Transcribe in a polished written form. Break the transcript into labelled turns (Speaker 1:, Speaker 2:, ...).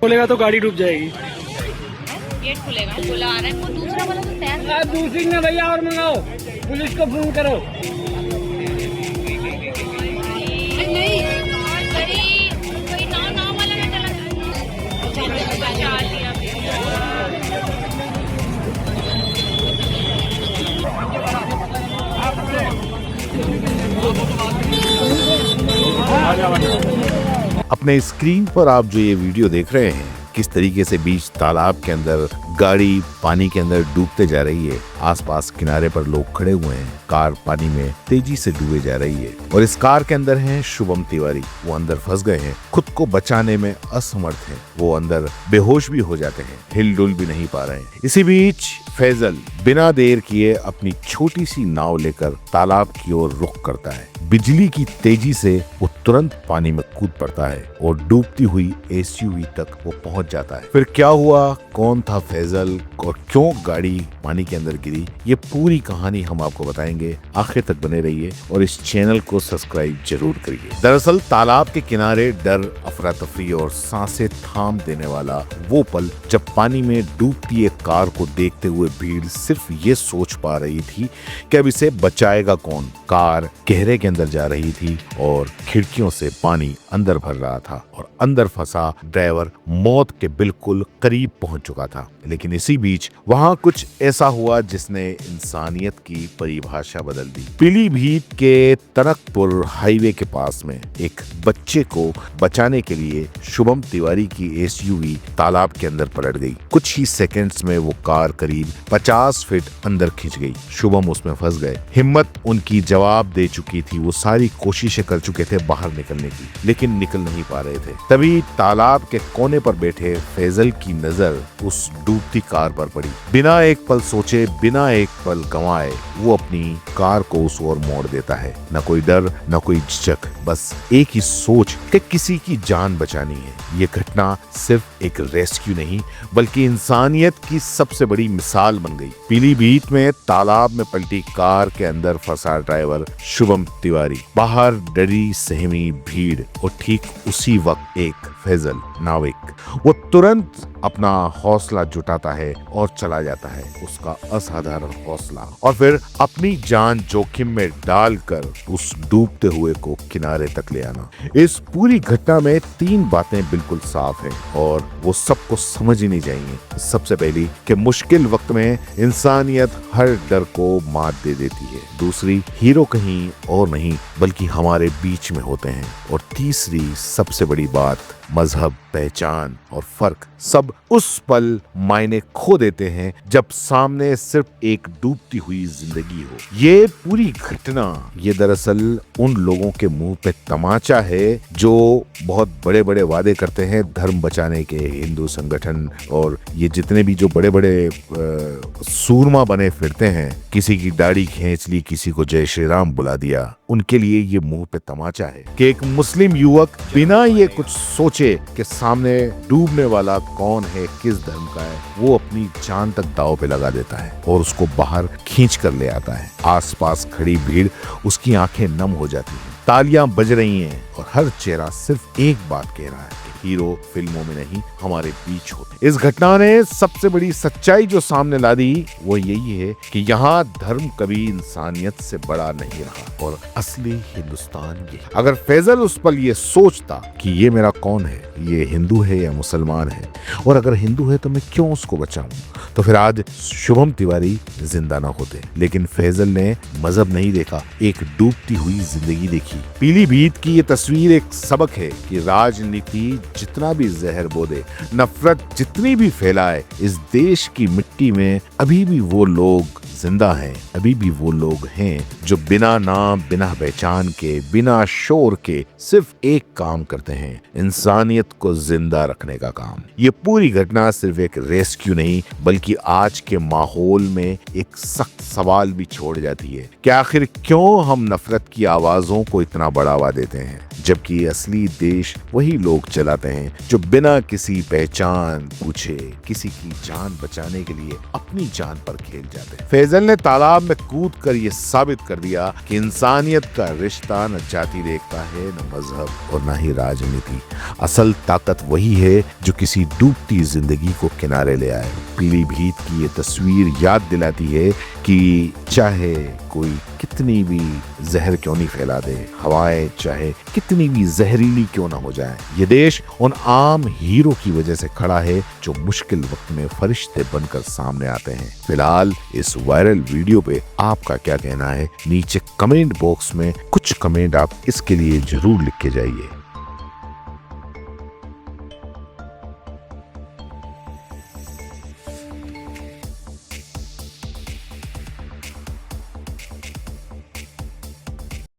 Speaker 1: खोलेगा तो गाड़ी डूब जाएगी।
Speaker 2: गेट खुलेगा, बोला आ रहा है, वो दूसरा वाला तो तैयार।
Speaker 1: दूसरी ना भैया और मंगाओ, पुलिस को फोन करो।
Speaker 2: नहीं कोई नाव वाला ना चला बचा लिया।
Speaker 3: अपने स्क्रीन पर आप जो ये वीडियो देख रहे हैं, किस तरीके से बीच तालाब के अंदर गाड़ी पानी के अंदर डूबते जा रही है। आसपास किनारे पर लोग खड़े हुए हैं, कार पानी में तेजी से डूबे जा रही है और इस कार के अंदर हैं शुभम तिवारी। वो अंदर फंस गए हैं, खुद को बचाने में असमर्थ हैं। वो अंदर बेहोश भी हो जाते हैं, हिलडुल भी नहीं पा रहे हैं। इसी बीच फैजल बिना देर किए अपनी छोटी सी नाव लेकर तालाब की ओर रुख करता है। बिजली की तेजी से वो तुरंत पानी में कूद पड़ता है और डूबती हुई एसयूवी तक वो पहुंच जाता है। फिर क्या हुआ, कौन था फैजल और क्यों गाड़ी पानी के अंदर गिरी, ये पूरी कहानी हम आपको बताएंगे। आखिर तक बने रहिए और इस चैनल को सब्सक्राइब जरूर करिए। दरअसल तालाब के किनारे डर, अफरा तफरी और सांसें थाम देने वाला वो पल जब पानी में डूबती एक कार को देखते हुए भीड़ सिर्फ ये सोच पा रही थी कि अब इसे बचाएगा कौन। कार गहरे के अंदर जा रही थी और खिड़कियों से पानी अंदर भर रहा था और अंदर फंसा ड्राइवर मौत के बिल्कुल करीब पहुंच चुका था। लेकिन इसी बीच वहां कुछ ऐसा हुआ जिसने इंसानियत की परिभाषा बदल दी। पीलीभीत के टनकपुर हाईवे के पास में एक बच्चे को बचाने के लिए शुभम तिवारी की एसयूवी तालाब के अंदर पलट गई। कुछ ही सेकंड्स में वो कार करीब 50 फीट अंदर खिंच गई। शुभम उसमें फंस गए। हिम्मत उनकी जवाब दे चुकी थी, वो सारी कोशिशें कर चुके थे बाहर निकलने की, लेकिन निकल नहीं पा रहे थे। तभी तालाब के कोने पर बैठे फैजल की नजर उस डूबती कार पर पड़ी। बिना एक पल सोचे, बिना एक पल गंवाए वो अपनी कार को उस ओर मोड़ देता है। न कोई डर, न कोई झिझक, बस एक ही सोच कि किसी की जान बचानी है। ये घटना सिर्फ एक रेस्क्यू नहीं बल्कि इंसानियत की सबसे बड़ी मिसाल बन गई। पीलीभीत में तालाब में पलटी कार के अंदर फंसा ड्राइवर शुभम तिवारी, बाहर डरी सहमी भीड़ और ठीक उसी वक्त एक फैजल नाविक वो तुरंत अपना हौसला जुटाता है और चला जाता है। उसका असाधारण हौसला और फिर अपनी जान जोखिम में डालकर उस डूबते हुए को किनारे तक ले आना। इस पूरी घटना में 3 बातें बिल्कुल साफ हैं और वो सबको समझनी चाहिए। सबसे पहली कि मुश्किल वक्त में इंसानियत हर डर को मात दे देती है। दूसरी, हीरो कहीं और नहीं बल्कि हमारे बीच में होते हैं। और तीसरी सबसे बड़ी बात, मजहब, पहचान और फर्क सब उस पल मायने खो देते हैं जब सामने सिर्फ एक डूबती हुई जिंदगी हो। ये पूरी घटना ये दरअसल उन लोगों के मुंह पे तमाचा है जो बहुत बड़े बड़े वादे करते हैं धर्म बचाने के। हिंदू संगठन और ये जितने भी जो बड़े बड़े सूरमा बने फिरते हैं, किसी की दाढ़ी खींच ली, किसी को जय श्री राम बुला दिया, उनके लिए ये मुंह पे तमाचा है कि एक मुस्लिम युवक बिना ये कुछ सोचे कि सामने डूबने वाला कौन है, किस धर्म का है, वो अपनी जान तक दांव पे लगा देता है और उसको बाहर खींच कर ले आता है। आसपास खड़ी भीड़, उसकी आंखें नम हो जाती हैं, तालियां बज रही हैं और हर चेहरा सिर्फ एक बात कह रहा है, हीरो फिल्मों में नहीं हमारे बीच होते। इस घटना ने सबसे बड़ी सच्चाई जो सामने ला दी वो यही है कि यहाँ धर्म कभी इंसानियत से बड़ा नहीं रहा और असली हिंदुस्तान ये। अगर फैजल उस पल ये सोचता कि ये मेरा कौन है, ये हिंदू है या मुसलमान है, और अगर हिंदू है तो मैं क्यों उसको बचाऊं, तो फिर आज शुभम तिवारी जिंदा ना होते। लेकिन फैजल ने मजहब नहीं देखा, एक डूबती हुई जिंदगी देखी। पीलीभीत की ये तस्वीर एक सबक है कि राजनीति जितना भी जहर बो दे, नफरत जितनी भी फैलाए, इस देश की मिट्टी में अभी भी वो लोग जिंदा हैं, अभी भी वो लोग हैं जो बिना नाम, बिना पहचान के, बिना शोर के सिर्फ एक काम करते हैं, इंसानियत को जिंदा रखने का काम। ये पूरी घटना सिर्फ एक रेस्क्यू नहीं बल्कि आज के माहौल में एक सख्त सवाल भी छोड़ जाती है कि आखिर क्यों हम नफरत की आवाजों को इतना बढ़ावा देते हैं, जबकि असली देश वही लोग चलाते हैं जो बिना किसी पहचान पूछे किसी की जान बचाने के लिए अपनी जान पर खेल जाते हैं। फैजल ने तालाब में कूद कर ये साबित कर दिया कि इंसानियत का रिश्ता न जाति देखता है, न मजहब और न ही राजनीति। असल ताकत वही है जो किसी डूबती जिंदगी को किनारे ले आए। पीलीभीत की ये तस्वीर याद दिलाती है कि चाहे कोई कितनी भी जहर क्यों नहीं फैला दे, हवाएं चाहे कितनी भी जहरीली क्यों ना हो जाए, ये देश उन आम हीरो की वजह से खड़ा है जो मुश्किल वक्त में फरिश्ते बनकर सामने आते हैं। फिलहाल इस वायरल वीडियो पे आपका क्या कहना है? नीचे कमेंट बॉक्स में कुछ कमेंट आप इसके लिए जरूर लिख के जाइए।